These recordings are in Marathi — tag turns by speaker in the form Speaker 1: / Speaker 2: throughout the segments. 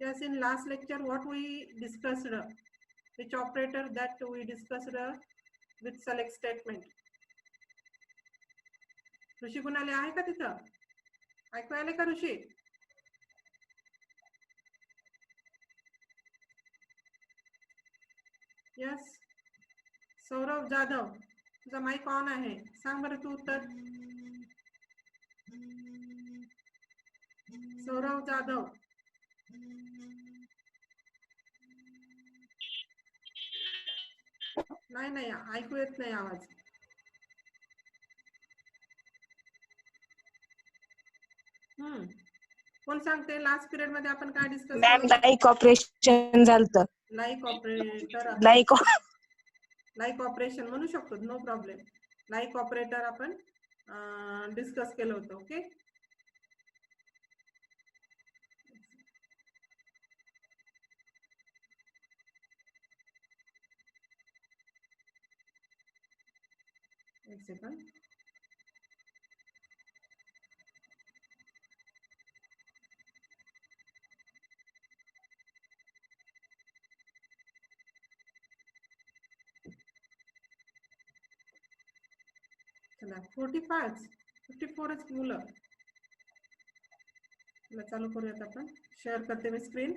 Speaker 1: Yes, in last lecture what we discussed, which operator that we discussed with select statement. ऋषी कुणाले आहे का तिथं? ऐकू आले का ऋषी? यस, सौरभ जाधव तुझा माइक ऑन आहे, सांग बरं तू उत्तर. सौरभ जाधव. नाही नाही, ऐकू येत नाही आवाज. कोण सांगते लास्ट पिरियड मध्ये आपण काय डिस्कस केलं?
Speaker 2: मॅम लाईक ऑपरेशन झालं.
Speaker 1: लाईक ऑपरेटर, लाईक ऑपरेशन म्हणू शकतो, नो प्रॉब्लेम. लाईक ऑपरेटर आपण डिस्कस केलं होतं. ओके, एक सेकंड. चला 54च मुलं. चला चालू करूयात आपण. शेअर करते मी स्क्रीन.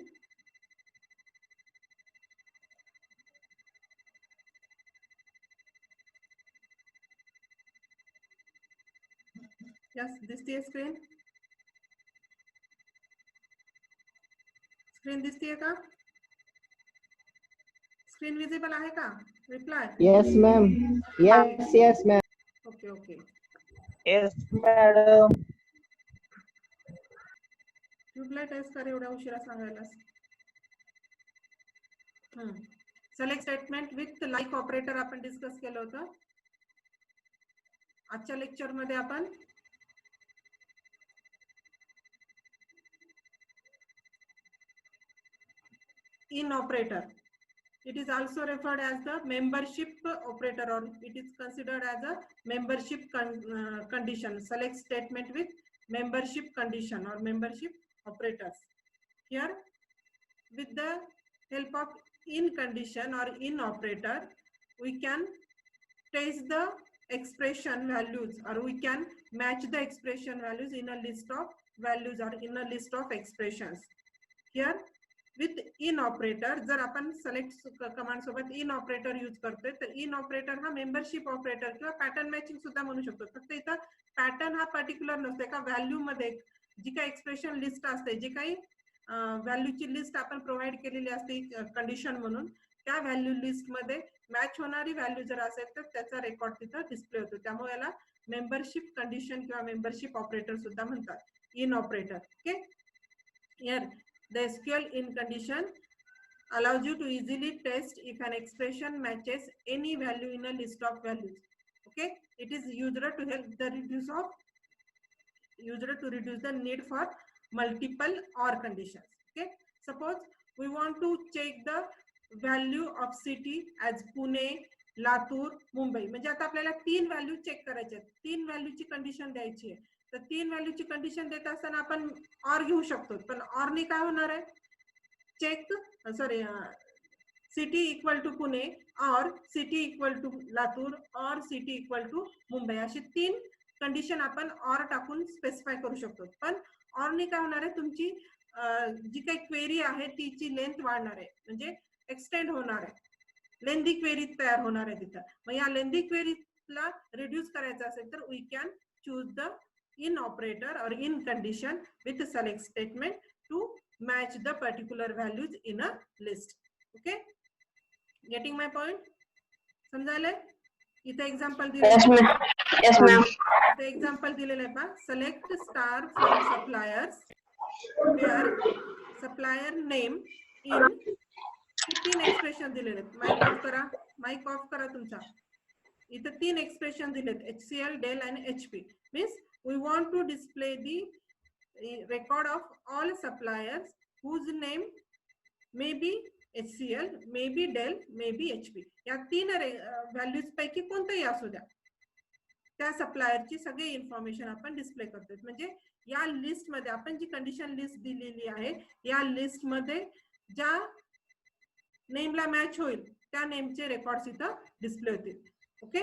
Speaker 1: यस, दिसतीये स्क्रीन? स्क्रीन दिसतीये का? स्क्रीन विजिबल आहे का? Reply.
Speaker 3: Yes ma'am. Yes ma'am.
Speaker 1: Okay okay.
Speaker 2: Yes madam.
Speaker 1: Tubelight आहेस का रे एवढ्या उशिरा सांगायलास? Select statement with like operator आपण डिस्कस केलं होतं. आजच्या लेक्चर मध्ये आपण in operator, it is also referred as the membership operator, or it is considered as a membership condition. Select statement with membership condition or membership operators. Here with the help of in condition or in operator, we can test the expression values, or we can match the expression values in a list of values or in a list of expressions. Here with in operator, जर आपण select कमांड सोबत in operator यूज करतोय तर in operator हा मेंबरशिप ऑपरेटर किंवा पॅटर्न मॅचिंग सुद्धा म्हणू शकतो. फक्त इथं पॅटर्न हा पर्टिक्युलर नसते का, व्हॅल्यू मध्ये जी काही एक्सप्रेशन लिस्ट असते, जी काही व्हॅल्यूची लिस्ट आपण प्रोव्हाइड केलेली असते कंडिशन म्हणून, त्या व्हॅल्यू लिस्ट मध्ये मॅच होणारी व्हॅल्यू जर असेल तर त्याचा रेकॉर्ड तिथं डिस्प्ले होतो. त्यामुळे याला मेंबरशिप कंडिशन किंवा मेंबरशिप ऑपरेटर सुद्धा म्हणतात, in operator. Okay, here the SQL in condition allows you to easily test if an expression matches any value in a list of values. Okay, it is used to help the reduce the need for multiple or conditions. Okay, suppose we want to check the value of city as Pune, Latur, Mumbai. म्हणजे आता आपल्याला 3 व्हॅल्यू चेक करायचे आहेत, 3 व्हॅल्यूची कंडिशन द्यायची आहे. तर 3 व्हॅल्यूची कंडिशन देत असताना आपण ऑर घेऊ शकतो, पण ऑरने काय होणार आहे, check city equal to Pune or city equal to Latur और सिटी इक्वल टू मुंबई, अशी 3 कंडिशन आपण ऑर टाकून स्पेसिफाय करू शकतो. पण ऑरने काय होणार आहे, तुमची जी काही क्वेरी आहे तिची लेंथ वाढणार आहे, म्हणजे एक्सटेंड होणार आहे, लेंदी क्वेरी तयार होणार आहे तिथं. मग या लेंदी क्वेरीला रिड्यूस करायचं असेल तर we can choose the in operator or in condition with the select statement to match the particular values in a list. Okay, getting my point? समजायले? इथे एक्झाम्पल दिलेलं आहे.
Speaker 2: Yes ma'am.
Speaker 1: इथे एक्झाम्पल दिलेलं आहे पहा. select star from suppliers where supplier name in 3 expression दिलेले आहेत. माइक ऑफ करा, माइक ऑफ करा तुमचा. इथे 3 एक्सप्रेशन दिलेत, HCL, Dell and HP. means we want to display the record of all suppliers whose name may be HCL, may be Dell, may be HP. या 3 व्हॅल्यूज पैकी कोणतेही असू द्या. त्या सप्लायरची सगळी इन्फॉर्मेशन आपण डिस्प्ले करतोय. म्हणजे या लिस्ट मध्ये आपण जी कंडिशन लिस्ट दिलेली आहे या लिस्ट मध्ये ज्या नेमला मॅच होईल त्या नेमचे रेकॉर्ड्स इथं डिस्प्ले होतील. Okay.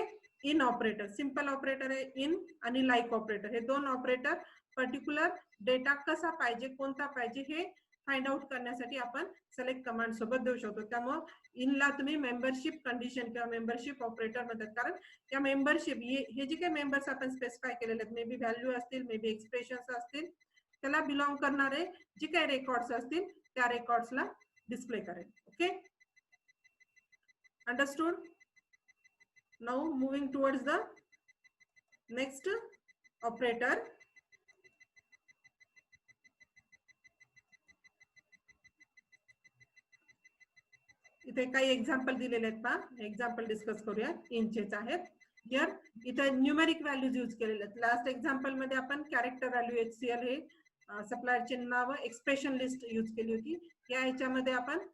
Speaker 1: In operator simple operator आहे इन आणि लाईक ऑपरेटर हे दोन ऑपरेटर पर्टिक्युलर डेटा कसा पाहिजे कोणता पाहिजे हे फाइंड आउट करण्यासाठी आपण सिलेक्ट कमांड सोबत देऊ शकतो. त्यामुळे इनला तुम्ही मेंबरशिप कंडिशन किंवा मेंबरशिप ऑपरेटर म्हणतात कारण त्या मेंबरशिप हे जे काही मेंबर्स आपण स्पेसिफाय केलेले आहेत मे बी व्हॅल्यू असतील मे बी एक्सप्रेशन्स असतील त्याला बिलॉंग करणारे जे काही रेकॉर्ड्स असतील त्या रेकॉर्ड्सला डिस्प्ले करेल. Okay. Understood? Now moving towards the next operator. इथे काही एक्झाम्पल दिलेले आहेत पहा एक्झाम्पल डिस्कस करूया इंचेस आहेत. हियर इथे न्यूमेरिक व्हॅल्यूज यूज केलेले आहेत. लास्ट एक्झाम्पल मध्ये आपण कॅरेक्टर व्हॅल्यू HCL हे सप्लायरचे नाव एक्सप्रेशन लिस्ट यूज केली होती. या ह्याच्यामध्ये आपण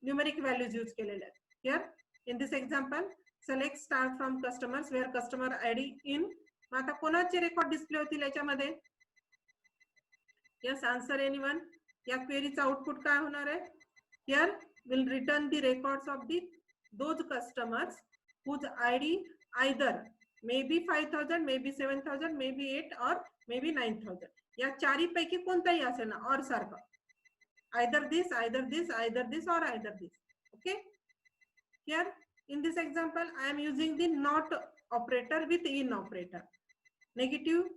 Speaker 1: न्यूमेरिक व्हॅल्यूज यूज केलेले आहेत. Here in this example select start from customers where customer id in. आता कोणाचे रेकॉर्ड डिस्प्ले होतील याच्यामध्ये? Yes answer anyone. या क्वेरीचा आउटपुट काय होणार आहे? Here will return the records of the those customers whose id either maybe 5000 maybe 7000 maybe 8 or maybe 9000. या चारी पैकी कोणताही असेल ना और सारखं either this either this either this or either this. Okay. Here in this example I am using the not operator with in operator. Negative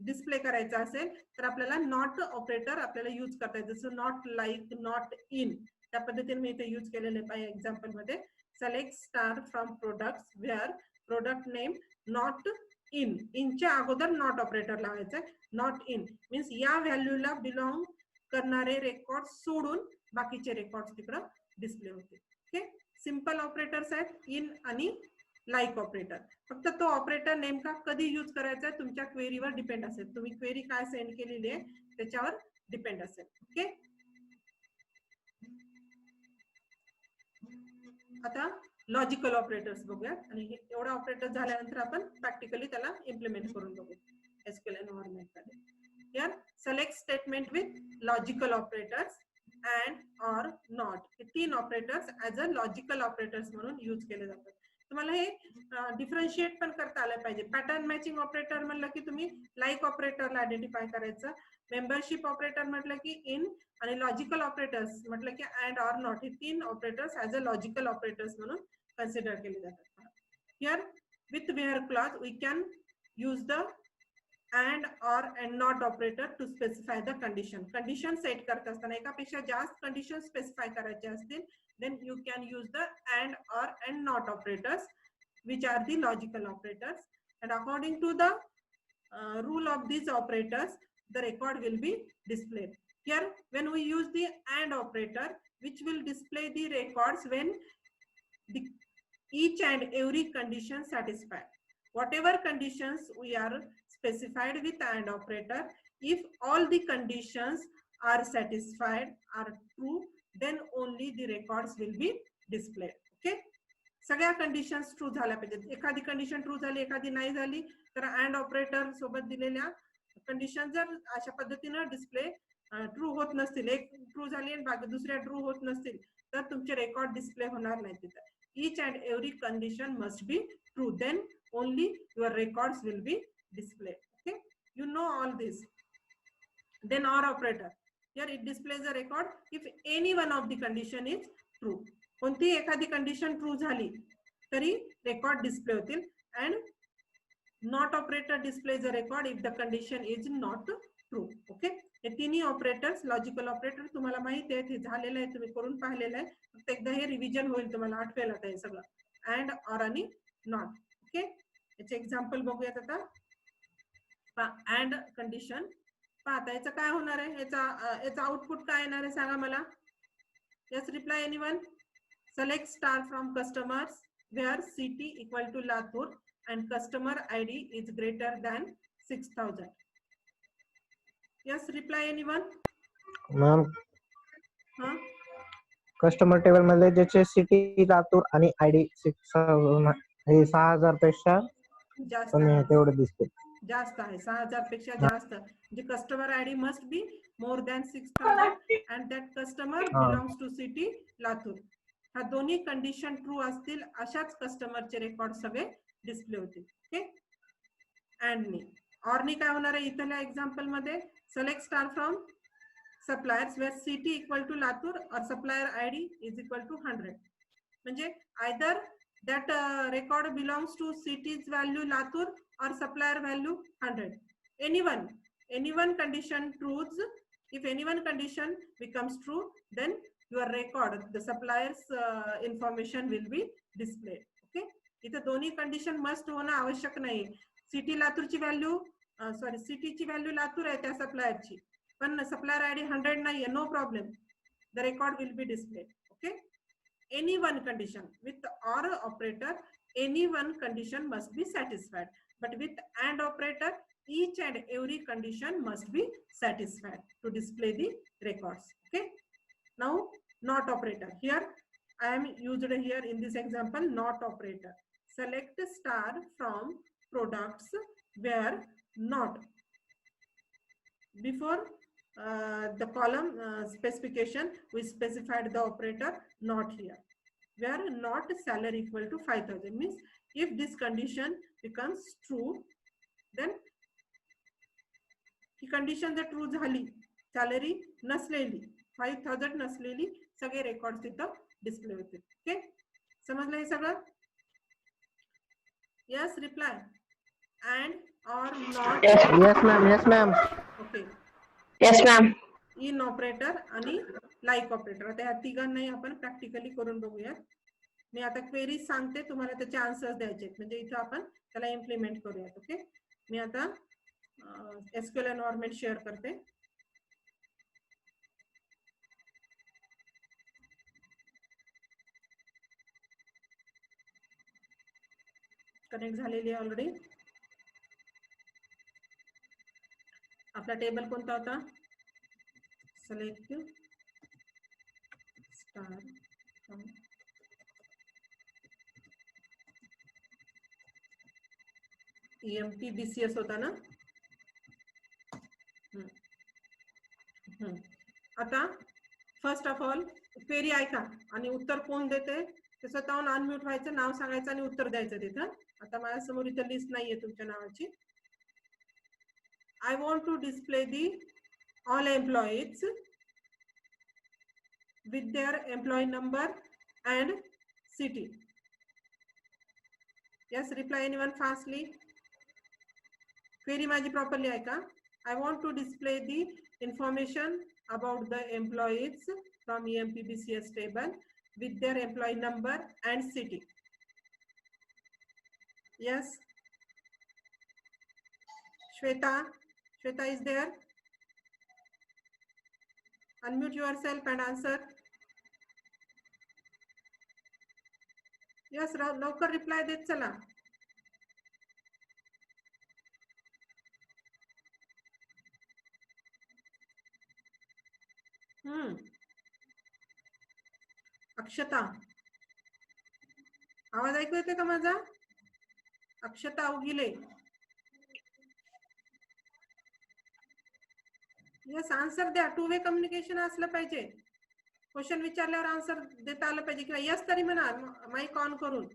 Speaker 1: display करायचा असेल तर आपल्याला नॉट ऑपरेटर आपल्याला यूज करता येईल. जसं नॉट लाईक नॉट इन त्या पद्धतीने मी इथे यूज केलेले पाहिजे. एक्झाम्पल मध्ये select star from products where product name not in. इनच्या अगोदर नॉट ऑपरेटर लावायचं. नॉट इन मीन्स या व्हॅल्यूला बिलॉंग करणारे रेकॉर्ड सोडून बाकीचे रेकॉर्ड तिकडं डिस्प्ले होते. ओके. सिंपल ऑपरेटर्स आहेत इन आणि लाईक ऑपरेटर. फक्त तो ऑपरेटर नेमका कधी यूज करायचा तुमच्या क्वेरीवर डिपेंड असेल. तुम्ही क्वेरी काय सेंड केलेली आहे त्याच्यावर डिपेंड असेल. ओके. आता लॉजिकल ऑपरेटर्स बघूया आणि एवढा ऑपरेटर झाल्यानंतर आपण प्रॅक्टिकली त्याला इम्प्लिमेंट करून बघू SQL एन्व्हायरमेंट मध्ये. Here select statement with logical operators and or not. हे तीन operators as a logical operators म्हणून यूज केले जातात. तुम्हाला हे डिफरन्शिएट पण करता आलं पाहिजे. पॅटर्न मॅचिंग ऑपरेटर म्हणलं की तुम्ही लाईक ऑपरेटरला आयडेंटिफाय करायचं. मेंबरशिप ऑपरेटर म्हटलं की इन आणि लॉजिकल ऑपरेटर्स म्हटलं की अँड ऑर नॉट हे तीन operators as a logical operators म्हणून कन्सिडर केले जातात. Here with where clause we can use the and or and not operator to specify the condition. Condition set करत असताना एकापेक्षा जास्त कंडिशन स्पेसिफाय करायचे असतील then you can use the and or and not operators which are the logical operators and according to the rule of these operators the record will be displayed. Here when we use the and operator which will display the records when the each and every condition satisfied. Whatever conditions we are specified with and operator, if all the conditions are satisfied are true then only the records will be displayed. Okay. सगळ्या कंडिशन्स ट्रू झाल्या पाहिजेत. एखादी कंडिशन ट्रू झाली एखादी नाही झाली तर अँड ऑपरेटर सोबत दिलेल्या कंडिशन जर अशा पद्धतीने डिस्प्ले ट्रू होत नसतील एक ट्रू झाली आणि बाकी दुसऱ्या ट्रू होत नसतील तर तुमचे रेकॉर्ड डिस्प्ले होणार नाही तिथे. each and every condition must be true then only your records will be displayed. Okay, you know all this. Then or operator, here it displays a record if any one of the condition is true. कोणती एखादी कंडिशन ट्रू झाली तरी रेकॉर्ड डिस्प्ले होतील. and not operator displays a record if the condition is not true. Okay, हे तिन्ही ऑपरेटर्स लॉजिकल ऑपरेटर तुम्हाला माहिती आहे ते झालेलं आहे तुम्ही करून पाहिलेलं आहे. फक्त एकदा हे रिव्हिजन होईल तुम्हाला आठवेल आता हे सगळं अँड ऑर आणि नॉट. ओके, याचे एक्झाम्पल बघूयात आता. अँड कंडिशन पाहता याचं काय होणार आहे याचा आउटपुट काय येणार आहे सांगा मला. Yes reply anyone. select star from customers where city equal to Latur and customer ID is greater than 6000. Yes, reply anyone.
Speaker 3: Ma'am
Speaker 1: हाँ
Speaker 3: कस्टमर टेबल मध्ये ज्याचे सिटी लातूर आणि आयडी 6000 पेक्षा
Speaker 1: जास्त
Speaker 3: कमी आहे
Speaker 1: आहे,
Speaker 3: तेवढं दिसते.
Speaker 1: जास्त आहे 6,000 पेक्षा जास्त. म्हणजे customer ID must be more than 6,000 and that customer
Speaker 3: हा.
Speaker 1: Belongs to city Latur. ह्या दोन्ही कंडिशन ट्रू असतील अशाच कस्टमरचे रेकॉर्ड सगळे डिस्प्ले होतील. ओके. अँड नी ऑरनी काय होणार आहे इथल्या एक्झाम्पल मध्ये, select star from suppliers where city equal to Latur or supplier ID is equal to 100. म्हणजे either that record belongs to city's value Latur or supplier value 100. Anyone condition truths. If any one condition becomes true, then your record, the supplier's information will be displayed. Okay. इथे दोन्ही कंडिशन मस्ट होणं आवश्यक नाही. सिटी लातूरची व्हॅल्यू सिटीची व्हॅल्यू लातूर आहे त्या सप्लायरची, पण सप्लायर आयडी 100 नाहीये, no problem, the record will be displayed. Okay. Any one condition with or operator, any one condition must be satisfied, but with and operator each and every condition must be satisfied to display the records. Okay. Now not operator, here I am used here in this example, not operator. Select star from products where not before the column specification we specified the operator not here, where not salary equal to 5,000 means if this condition becomes true, then he condition जर ट्रू झाली, सॅलरी नसलेली 5,000 नसलेली सगळे रेकॉर्ड तिथं डिस्प्ले होतील. ओके. समजलं हे सगळं? Yes. Reply and or not.
Speaker 3: Yes ma'am. Yes ma'am.
Speaker 1: Okay.
Speaker 2: Yes ma'am.
Speaker 1: In operator आणि लाईक ऑपरेटर, आता ह्या तिघांनाही आपण प्रॅक्टिकली करून बघूया. मी आता क्वेरी सांगते, तुम्हाला त्याचे आन्सर्स द्यायचे, म्हणजे इथं आपण त्याला इम्प्लिमेंट करूयात. ओके. मी आता एसक्यूएल एन्व्हायरमेंट शेअर करते. कनेक्ट झालेली आहे ऑलरेडी. आपला टेबल कोणता होता? Select star from EMP BCS होता ना. आता फर्स्ट ऑफ ऑल क्वेरी ऐका आणि उत्तर कोण देते ते स्वतःहून अनम्यूट व्हायचं, नाव सांगायचं आणि उत्तर द्यायचं तिथं. आता माझ्यासमोर इथं लिस्ट नाहीये तुमच्या नावाची. I want to display the all employees with their employee number and city. Yes, reply anyone fastly. Query माझी properly आहे का? I want to display the information about the employees from EMP BCS table with their employee number and city. Yes. Shweta is there. Unmute yourself and answer. Yes, लवकर रिप्लाय देत चला. अक्षता, आवाज ऐकू येते का माझा? अक्षता उगिले. यस, आन्सर द्या. टू वे कम्युनिकेशन असलं पाहिजे. क्वेश्चन विचारल्यावर आन्सर देता आलं पाहिजे, किंवा यस तरी म्हणा माईक ऑन करून.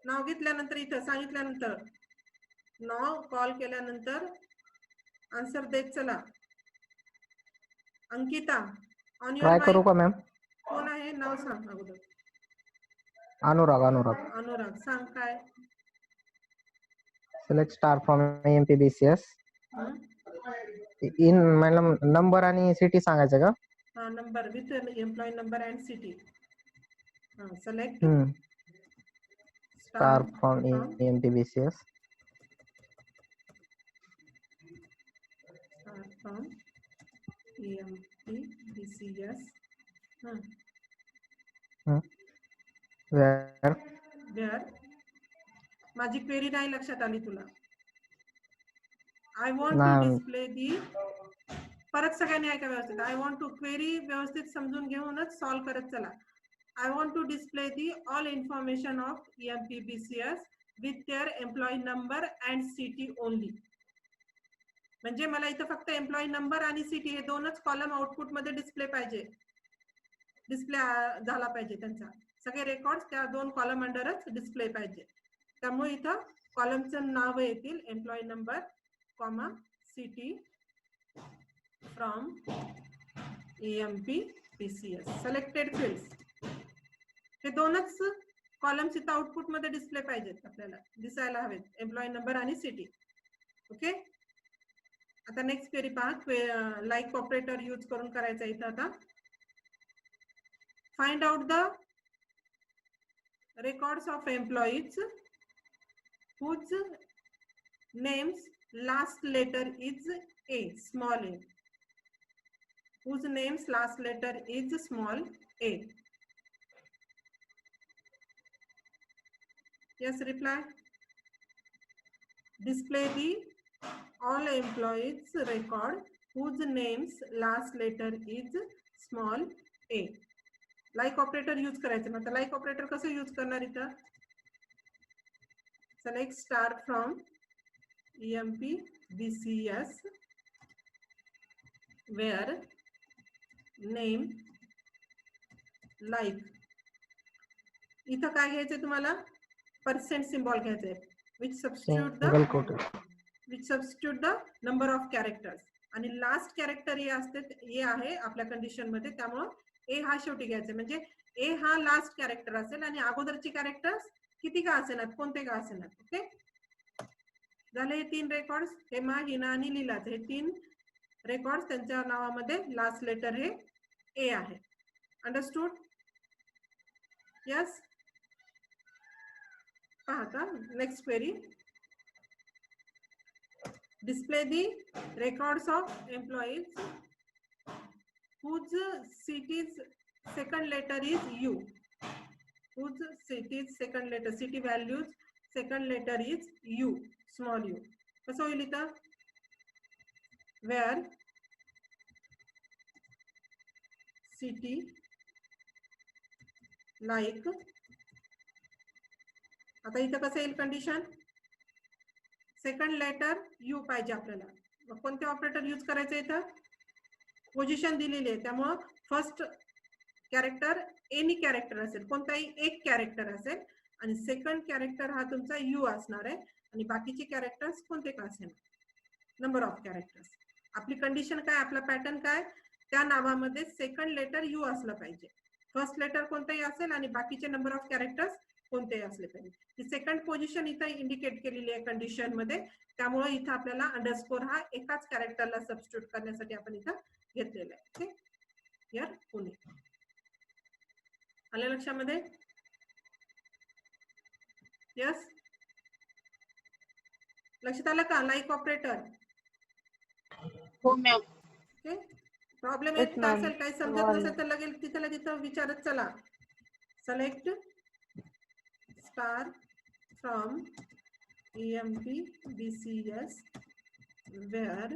Speaker 1: नाव घेतल्यानंतर इथं सांगितल्यानंतर, नाव कॉल केल्यानंतर आन्सर देत चला. अंकिता ऑन युअर
Speaker 3: ट्राय करू
Speaker 1: माईक.
Speaker 3: का मॅम?
Speaker 1: कोण आहे? नाव सांग अगोदर.
Speaker 3: अनुराग.
Speaker 1: सांग काय?
Speaker 3: Select star from EMP BCS. इन मॅडम नंबर आणि सिटी सांगायचं का?
Speaker 1: हा, number with employee number and city. Select
Speaker 3: star from EMP BCS.
Speaker 1: Star from EMP BCS. Where माझी क्वेरी नाही लक्षात आली तुला. I want to display the. परत सगळ्यांनी ऐका व्यवस्थित. आय वॉन्ट टू क्वेरी व्यवस्थित समजून घेऊनच सॉल्व्ह करत चला. I want to display the all information of EMP BCS with their employee number and city only. म्हणजे मला इथं फक्त एम्प्लॉई नंबर आणि सिटी हे दोनच कॉलम आउटपुट मध्ये डिस्प्ले झाला पाहिजे. त्यांचा सगळे रेकॉर्ड्स त्या दोन कॉलम अंडरच डिस्प्ले पाहिजे. त्यामुळे इथं कॉलमचं नाव येतील employee number comma city from EMP/PCS. Selected fields हे दोनच कॉलम्स इथं आउटपुट मध्ये डिस्प्ले पाहिजेत, आपल्याला दिसायला हवेत, एम्प्लॉई नंबर आणि सिटी. ओके. आता नेक्स्ट क्वेरी पहा. लाईक ऑपरेटर यूज करून करायचं इथं. आता find out the records of employees whose names last letter is A, small a. Whose names last letter is small a. Yes, reply. Display the all employees record whose names last letter is small a. Like operator use करायचं. मग लाईक ऑपरेटर कसं यूज करणार इथं? Select star from EMP/BCS where name like. इथं काय घ्यायचंय तुम्हाला? पर्सेंट सिम्बॉल घ्यायचंय which substitute the number of characters. आणि लास्ट कॅरेक्टर ए असते, ए आहे आपल्या कंडिशन मध्ये, त्यामुळं ए हा शेवटी घ्यायचा. म्हणजे ए हा लास्ट कॅरेक्टर असेल आणि अगोदरची कॅरेक्टर्स किती का असेनात, कोणते का असेनात. ओके. झाले हे तीन रेकॉर्ड्स, हेमा, हिना आणि लीलाचे. हे तीन रेकॉर्ड्स त्यांच्या नावामध्ये लास्ट लेटर हे ए आहे. अंडरस्टूड? यस. पहा next query. Display the records of employees whose city's second letter is U. Whose city's second letter, city values second letter is U, small u. कसं होईल इथं? Where city like. आता इथं कसं येईल कंडिशन? सेकंड लेटर U पाहिजे आपल्याला. मग कोणते ऑपरेटर यूज करायचं इथं? पोझिशन दिलेली आहे, त्यामुळं फर्स्ट कॅरेक्टर एनी कॅरेक्टर असेल, कोणताही एक कॅरेक्टर असेल, आणि सेकंड कॅरेक्टर हा तुमचा यू असणार आहे, आणि बाकीचे कॅरेक्टर्स कोणते का असेल, नंबर ऑफ कॅरेक्टर्स. आपली कंडिशन काय, आपला पॅटर्न काय, त्या नावामध्ये सेकंड लेटर यू असलं पाहिजे, फर्स्ट लेटर कोणताही असेल आणि बाकीचे नंबर ऑफ कॅरेक्टर्स कोणतेही असले पाहिजे. ही सेकंड पोझिशन इथं इंडिकेट केलेली आहे कंडिशन मध्ये, त्यामुळे इथं आपल्याला अंडरस्कोर हा एकाच कॅरेक्टरला सबस्टिट्यूट करण्यासाठी आपण इथं घेतलेलं आहे. ओके. यार पुणे आलं लक्षामध्ये? यस. लक्षात आलं का? Like operator.
Speaker 2: हो मॅम.
Speaker 1: ओके. प्रॉब्लेम येत असेल, काही समजत नसेल तर लगेच तिथं विचारत चला. Select star from EMP/BCS where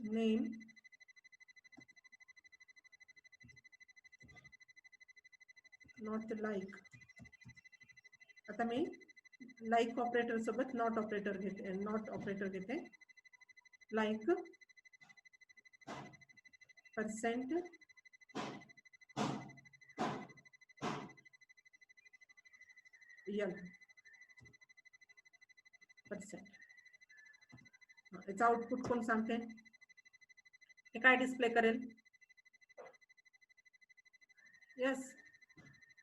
Speaker 1: name not like. आता मी लाईक ऑपरेटर सोबत नॉट ऑपरेटर घेते. Like percent L percent. याचं आउटपुट कोण सांगते? हे काय डिस्प्ले करेल? यस.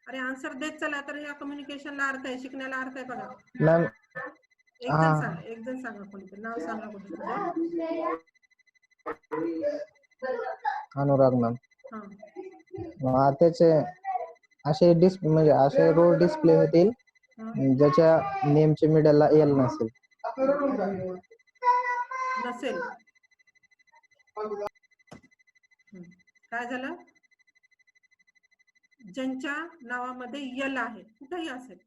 Speaker 1: अरे आन्सर देत चला, तर या कम्युनिकेशनला अर्थ आहे, शिकण्याला अर्थ आहे. बघा
Speaker 3: मॅम
Speaker 1: एक जण सांगा, कोणीतरी नाव सांगा कोणीतरी.
Speaker 3: अनुराग मॅम.
Speaker 1: हा
Speaker 3: त्याचे असे म्हणजे असे रो डिस्प्ले होतील ज्याच्या नेमच्या मिडलला एल नसेल.
Speaker 1: काय झालं? ज्यांच्या नावामध्ये यल आहे, कुठेही असेल,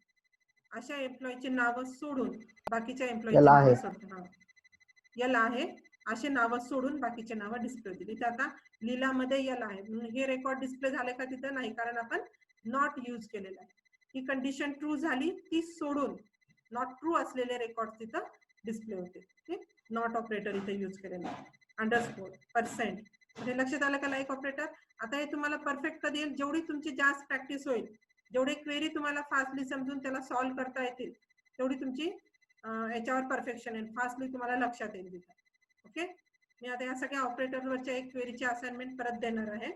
Speaker 1: अशा एम्प्लॉईचे नाव सोडून बाकीच्या एम्प्लॉईचे नाव सोडून, यल आहे असे नाव सोडून बाकीचे नाव डिस्प्ले होतील. इथे आता लीलामध्ये यल आहे म्हणून हे रेकॉर्ड डिस्प्ले झाले का? तिथं नाही, कारण आपण नॉट यूज केलेला आहे. ही कंडिशन ट्रू झाली ती सोडून नॉट ट्रू असलेले रेकॉर्ड तिथं डिस्प्ले होते. ठीक, नॉट ऑपरेटर इथे यूज केलेलं आहे. अंडरस्कोर पर्सेंट म्हणजे लक्षात आलं का लाईक ऑपरेटर. आता हे तुम्हाला परफेक्ट कधी येईल, जेवढी तुमची जास्त प्रॅक्टिस होईल, जेवढे क्वेरी तुम्हाला फास्टली समजून त्याला सॉल्व्ह करता येतील, तेवढी तुमची याच्यावर परफेक्शन येईल, फास्टली तुम्हाला लक्षात येईल तिथं. ओके, मी आता या सगळ्या ऑपरेटरवरच्या एक क्वेरीची असाइनमेंट परत देणार आहे.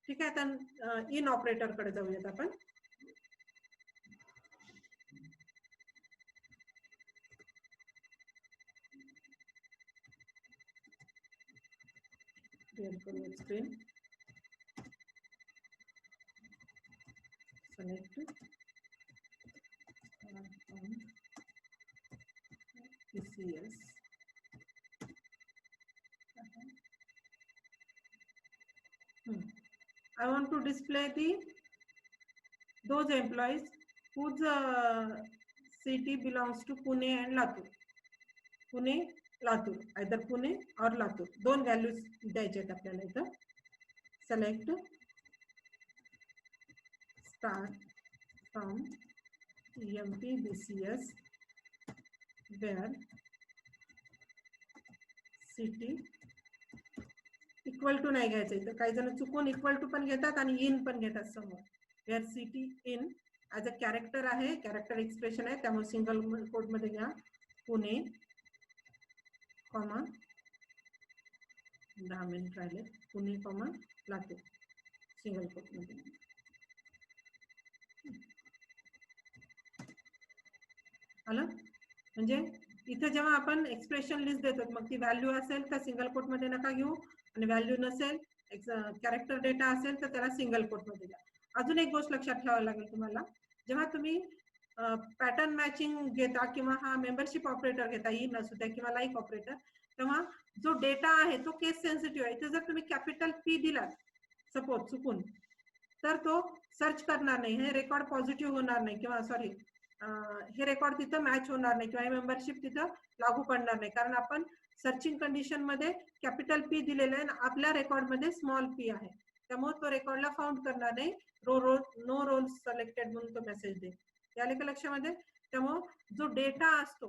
Speaker 1: ठीक आहे, आता इन ऑपरेटर कडे जाऊयात आपण. Screen select PCS. I want to display those employees whose city belongs to Pune and Latur. Pune, Latur, either Pune or Latur. दोन व्हॅल्यूज द्यायचे आहेत आपल्याला इथं. Select start from EMP BCS where city equal to नाही घ्यायचं इथं, काही जण चुकून इक्वल टू पण घेतात आणि इन पण घेतात समोर. Where city in as a character आहे, कॅरेक्टर एक्सप्रेशन आहे, त्यामुळे सिंगल कोट मध्ये घ्या. पुणे कॉमा 10 मिनिट राहिले, Pune comma Latur single quote मध्ये. आलं म्हणजे इथे जेव्हा आपण एक्सप्रेशन लिस्ट देतो मग ती व्हॅल्यू असेल तर सिंगल कोट मध्ये नका घेऊ, आणि व्हॅल्यू नसेल कॅरेक्टर डेटा असेल तर त्याला सिंगल कोट मध्ये द्या. अजून एक गोष्ट लक्षात ठेवावी लागेल तुम्हाला, जेव्हा तुम्ही पॅटर्न मॅचिंग घेता किंवा हा मेंबरशिप ऑपरेटर घेता, इन असू द्या किंवा लाईक ऑपरेटर, तेव्हा जो डेटा आहे तो केस सेन्सिटिव्ह आहे. इथे जर तुम्ही कॅपिटल पी दिलात सपोज चुकून, तर तो सर्च करणार नाही, हे रेकॉर्ड पॉझिटिव्ह होणार नाही, किंवा सॉरी हे रेकॉर्ड तिथं मॅच होणार नाही किंवा मेंबरशिप तिथं लागू पडणार नाही, कारण आपण सर्चिंग कंडिशन मध्ये कॅपिटल पी दिलेलं आहे, आपल्या रेकॉर्ड मध्ये स्मॉल पी आहे, त्यामुळे तो रेकॉर्डला फाउंड करणार नाही. नो रोल सिलेक्टेड म्हणून तो मेसेज देईल. याले का लक्षामध्ये. त्यामुळे जो डेटा असतो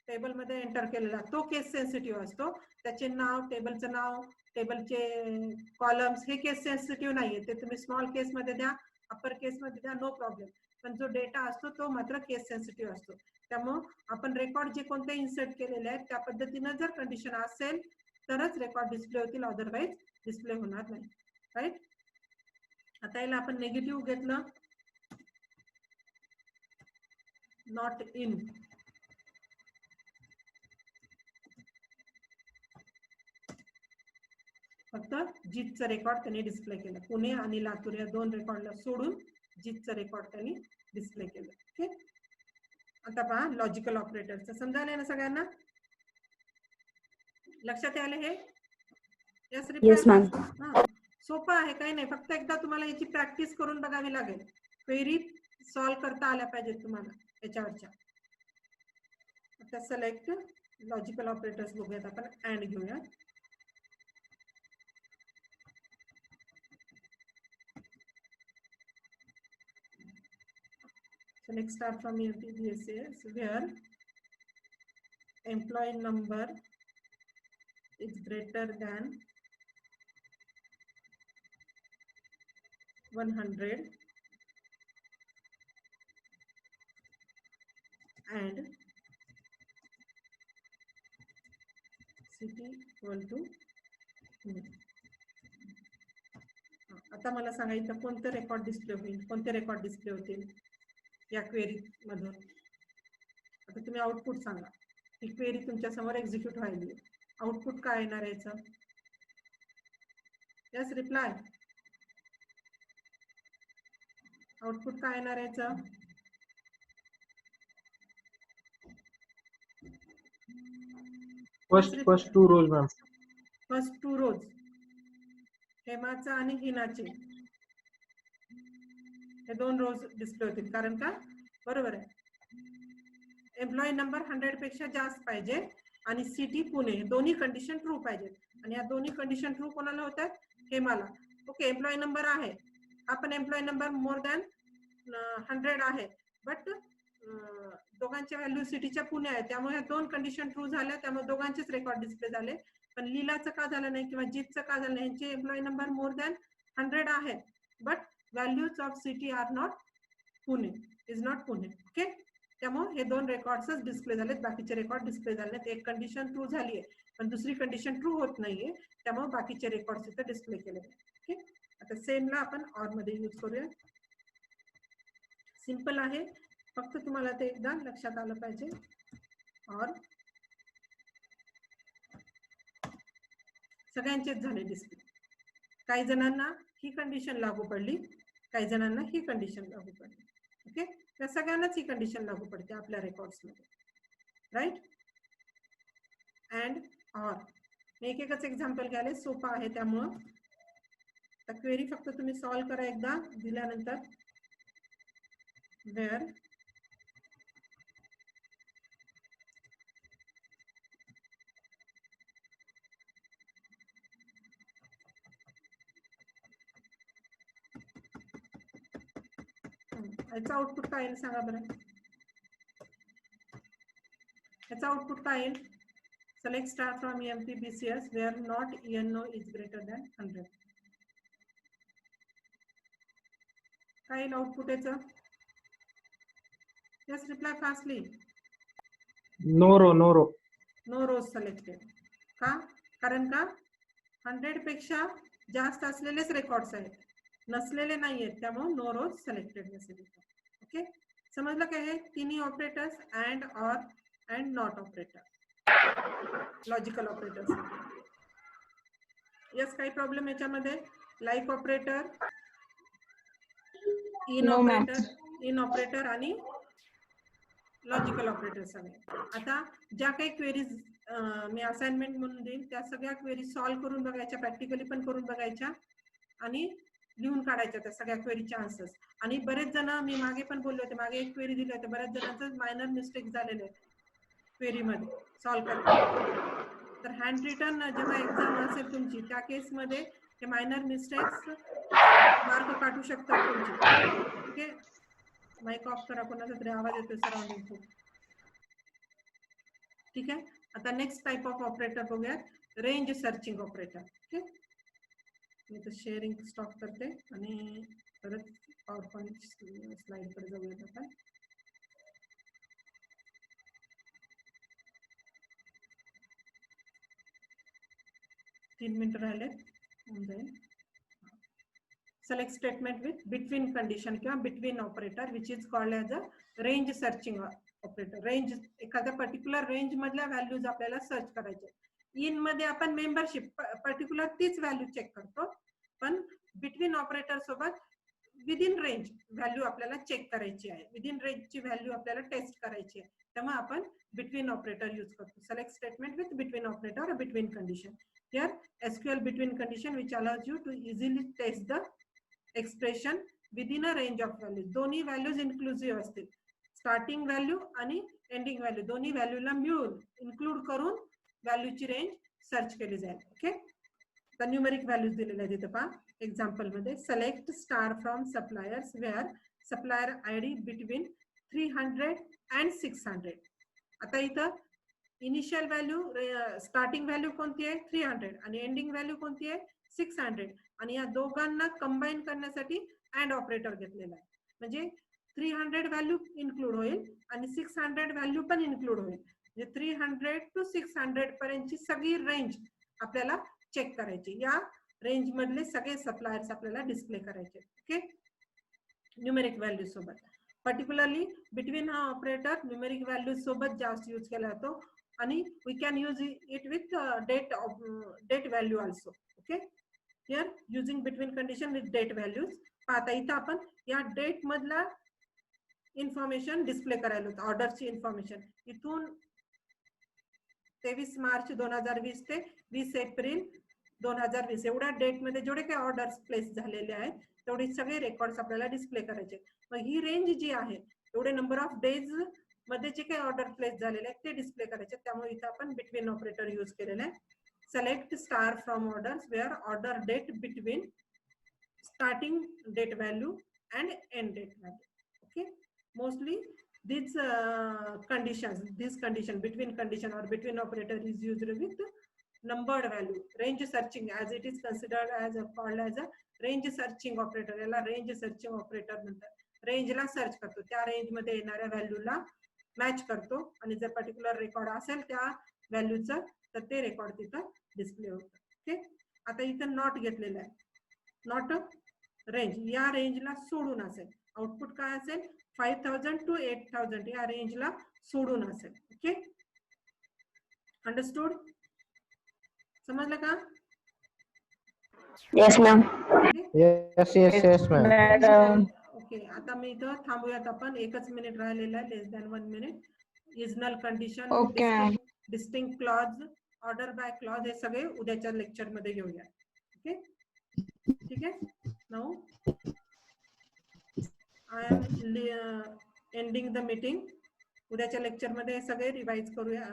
Speaker 1: टेबल मध्ये एंटर केलेला तो केस सेन्सिटिव्ह असतो. त्याचे नाव, टेबलचं नाव, टेबलचे कॉलम्स हे केस सेन्सिटिव्ह नाहीये, ते तुम्ही स्मॉल केस मध्ये द्या, अप्पर केस मध्ये द्या, नो प्रॉब्लेम. पण जो डेटा असतो तो मात्र केस सेन्सिटिव्ह असतो. त्यामुळे आपण रेकॉर्ड जे कोणते इन्सर्ट केलेले आहेत त्या पद्धतीने जर कंडिशन असेल तरच रेकॉर्ड डिस्प्ले होतील, अदरवाईज डिस्प्ले होणार नाही. राईट. आता याला आपण नेगेटिव्ह घेतलं, नॉट इन, फक्त जीतचं रेकॉर्ड त्यांनी डिस्प्ले केलं. पुणे आणि लातूर या दोन रेकॉर्डला सोडून जीतचं रेकॉर्ड त्यांनी डिस्प्ले केलं. ठीक. आता पहा लॉजिकल ऑपरेटरचं समजायला ना सगळ्यांना, लक्षात आले हे.
Speaker 2: Yes, ma'am.
Speaker 1: सोपं आहे, काही नाही, फक्त एकदा तुम्हाला याची प्रॅक्टिस करून बघावी लागेल. क्वेरी सॉल्व्ह करता आल्या पाहिजेत तुम्हाला याच्यावरच्या. आता सिलेक्ट लॉजिकल ऑपरेटर्स बघूयात आपण, अँड घेऊया. Select start from EMP BCS where employee number is greater than 100 and city equal to Pune. आता मला सांगायचं कोणते रेकॉर्ड डिस्प्ले होईल, कोणते रेकॉर्ड डिस्प्ले होतील या क्वेरी मधून. आता तुम्ही आउटपुट सांगा. ही क्वेरी तुमच्या समोर एक्झिक्यूट व्हायली, आउटपुट काय येणार आहे याचं. Yes, reply. आउटपुट काय येणार आहे याचं.
Speaker 4: First two rows ma'am.
Speaker 1: First two rows हेमाचा आणि हिनाचे हे दोन रोज डिस्प्ले होतील. कारण का, बरोबर आहे, एम्प्लॉई नंबर 100 पेक्षा जास्त पाहिजे आणि सिटी पुणे, दोन्ही कंडिशन ट्रू पाहिजे. आणि या दोन्ही कंडिशन ट्रू कोणाला होतात, हेमाला. ओके, एम्प्लॉई नंबर आहे, आपण एम्प्लॉई नंबर मोर दॅन 100 आहे, बट दोघांच्या व्हॅल्यू सिटीच्या पुणे आहे, त्यामुळे दोन कंडिशन ट्रू झाल्या, त्यामुळे दोघांचेच रेकॉर्ड डिस्प्ले झाले. पण लीलाचं का झालं नाही किंवा जीतचं का झालं नाही, यांचे एम्प्लॉई नंबर मोर दॅन 100 आहे, but values of city are not Pune, is not Pune. Okay, त्यामुळे हे दोन रेकॉर्ड्सच डिस्प्ले झालेत, बाकीचे रेकॉर्ड डिस्प्ले झाले नाहीत. एक कंडिशन ट्रू झाली आहे पण दुसरी कंडिशन ट्रू होत नाहीये, त्यामुळे बाकीचे रेकॉर्ड्स इथे डिस्प्ले केले. ओके, आता सेमला आपण ऑर मध्ये यूज करूया. सिंपल आहे, फक्त तुम्हाला ते एकदा लक्षात आलं पाहिजे. ऑर सगळ्यांचेच झाले डिस्प्ले. काही जणांना ही कंडिशन लागू पडली, काही जणांना ही कंडिशन लागू पडली. ओके, त्या सगळ्यांनाच ही कंडिशन लागू पडते आपल्या रेकॉर्ड्स मध्ये, राईट. अँड ऑर मी एक एकच एक्झाम्पल घ्याले, सोपा आहे त्यामुळं. आता क्वेरी फक्त तुम्ही सॉल्व्ह करा एकदा दिल्यानंतर. वेअर याचं आउटपुट काय येईल सांगा बरं. याचं आउटपुट काय येईल. Select star from EMP BCS where not ENO is greater than 100. काय येईल आउटपुट याचं. Yes, reply fastly.
Speaker 3: No row.
Speaker 1: No rows selected. का, कारण का 100 पेक्षा जास्त असलेलेच रेकॉर्ड्स आहेत, नसलेले नाही आहेत, त्यामुळे नो रोज सिलेक्टेड नसेल. ओके, समजलं काय हे तिन्ही operators, and, or and not operator, logical operators. Yes, काही प्रॉब्लेम याच्यामध्ये. Like operator, in
Speaker 2: No, ma'am.
Speaker 1: Operator, in operator आणि लॉजिकल ऑपरेटर सगळे. आता ज्या काही क्वेरीज मी असाइनमेंट म्हणून देईन त्या सगळ्या क्वेरी सॉल्व्ह करून बघायच्या, प्रॅक्टिकली पण करून बघायच्या आणि लिहून काढायच्या त्या सगळ्या क्वेरीचे आन्सर्स. आणि बरेच जण, मी मागे पण बोलले होते, मागे एक क्वेरी दिली होती, बऱ्याच जणांचं मायनर मिस्टेक झालेले आहेत क्वेरीमध्ये सॉल्व्ह करताना. तर हँड रिटन जेव्हा एक्झाम असेल तुमची, त्या केसमध्ये हे मायनर मिस्टेक्स मार्क काढू शकतात तुमचे. ओके, माईक ऑफ करा, कोणाचा तरी आवाज येतोय सराउंडिंग खूप. ठीक आहे, आता नेक्स्ट टाइप ऑफ ऑपरेटर बघूया, रेंज सर्चिंग ऑपरेटर. ओके, मी तर शेअरिंग स्टॉप करते आणि परत पॉवर पॉईंट स्लाइड कडे जाऊया. आता 3 मिनिटं राहिले होऊन जाईल. Select statement with between condition किंवा between operator which is called as a range searching operator. Range, एखाद्या पर्टिक्युलर रेंज मधल्या व्हॅल्यूज आपल्याला सर्च करायचे. इन मध्ये आपण मेंबरशिप पर्टिक्युलर तीच व्हॅल्यू चेक करतो, पण बिटवीन ऑपरेटर सोबत विदिन रेंज व्हॅल्यू आपल्याला चेक करायची आहे, विदिन रेंजची व्हॅल्यू आपल्याला टेस्ट करायची आहे, त्यामुळे आपण बिटवीन ऑपरेटर यूज करतो. Select statement width between operator or between condition. Here SQL between condition which allows you to easily test the expression within a range of values. दोन्ही व्हॅल्यूज इन्क्लुसिव्ह असतील, स्टार्टिंग व्हॅल्यू आणि एंडिंग व्हॅल्यू दोन्ही व्हॅल्यूला मिळून इन्क्लूड करून व्हॅल्यूची रेंज सर्च केली जाईल. ओके, तर न्यूमेरिक व्हॅल्यूज दिलेल्या आहेत इथे पहा एक्झाम्पल मध्ये. Select star from suppliers where supplier ID between 300 and 600. आता इथं इनिशियल व्हॅल्यू, स्टार्टिंग व्हॅल्यू कोणती आहे 300 आणि एंडिंग व्हॅल्यू कोणती आहे 600, आणि या दोघांना कंबाईन करण्यासाठी अँड ऑपरेटर घेतलेला आहे. म्हणजे 300 व्हॅल्यू इन्क्लूड होईल आणि 600 व्हॅल्यू पण इन्क्लूड होईल. म्हणजे 300 to 600 पर्यंतची सगळी रेंज आपल्याला चेक करायची. या रेंज मधले सगळे सप्लायर्स आपल्याला डिस्प्ले करायचे. ओके, न्यूमेरिक व्हॅल्यू सोबत. पर्टिक्युलरली बिटवीन हा ऑपरेटर न्यूमेरिक व्हॅल्यू सोबत जास्त यूज केला जातो आणि we can use it with date value also. Okay, here using between condition with date values. आता इथं आपण या डेट मधला इन्फॉर्मेशन डिस्प्ले करायला होतं, ऑर्डरची इन्फॉर्मेशन. इथून 23 मार्च 2020 ते 20 एप्रिल 2020 एवढ्या डेट मध्ये जेवढे काही ऑर्डर्स प्लेस झालेले आहेत तेवढे सगळे रेकॉर्ड्स आपल्याला डिस्प्ले करायचे. मग ही रेंज जी आहे एवढे नंबर ऑफ डेज मध्ये जे काही ऑर्डर प्लेस झालेले आहेत ते डिस्प्ले करायचे. त्यामुळे इथं आपण बिटवीन ऑपरेटर यूज केलेलं आहे. Select star from orders where order date between starting date value and end date value. Okay, mostly these condition between condition or between operator is used with numbered value. Range searching, as it is considered as called as a range searching operator. याला range searching operator म्हणतात. रेंज ला सर्च करतो, त्या रेंज मध्ये येणाऱ्या व्हॅल्यूला मॅच करतो आणि जर पर्टिक्युलर रेकॉर्ड असेल त्या व्हॅल्यूचं तर ते रेकॉर्ड तिथं डिस्प्ले होतं. ओके, आता इथं नॉट घेतलेलं आहे. नॉट रेंज या रेंजला सोडून असेल. आउटपुट काय असेल 5000 to 8000 या रेंजला सोडून असेल. Okay, understood? समजलं का?
Speaker 2: Yes, ma'am.
Speaker 3: Yes, ma'am.
Speaker 1: Okay, आता मी इथं थांबूयात आपण. 1 मिनिट राहिलेला आहे, less than 1 minute. Is null condition,
Speaker 2: Okay, ma'am.
Speaker 1: Distinct clause, order by clause हे सगळे उद्याच्या लेक्चर मध्ये घेऊया. ओके, ठीक आहे. Now I am ending the meeting. उद्याच्या लेक्चर मध्ये सगळे रिवाइज करूया.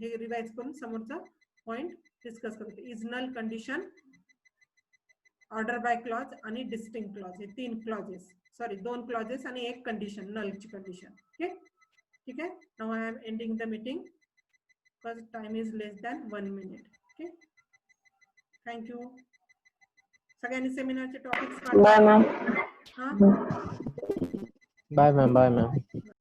Speaker 1: हे रिवाइज करून समोरचा पॉइंट डिस्कस करूया. इजनल कंडिशन, ऑर्डर बाय क्लॉज आणि डिस्टिंक्ट क्लॉज हे 3 क्लॉजेस, सॉरी 2 क्लॉजेस आणि 1 कंडिशन, नलची कंडिशन. ओके, ठीक आहे. Now I am ending the meeting because time is less than 1 minute. Okay, thank you. सगळ्यांनी सेमिनारचे टॉपिक्स
Speaker 2: Bye, ma'am.
Speaker 1: हां
Speaker 3: Bye, ma'am.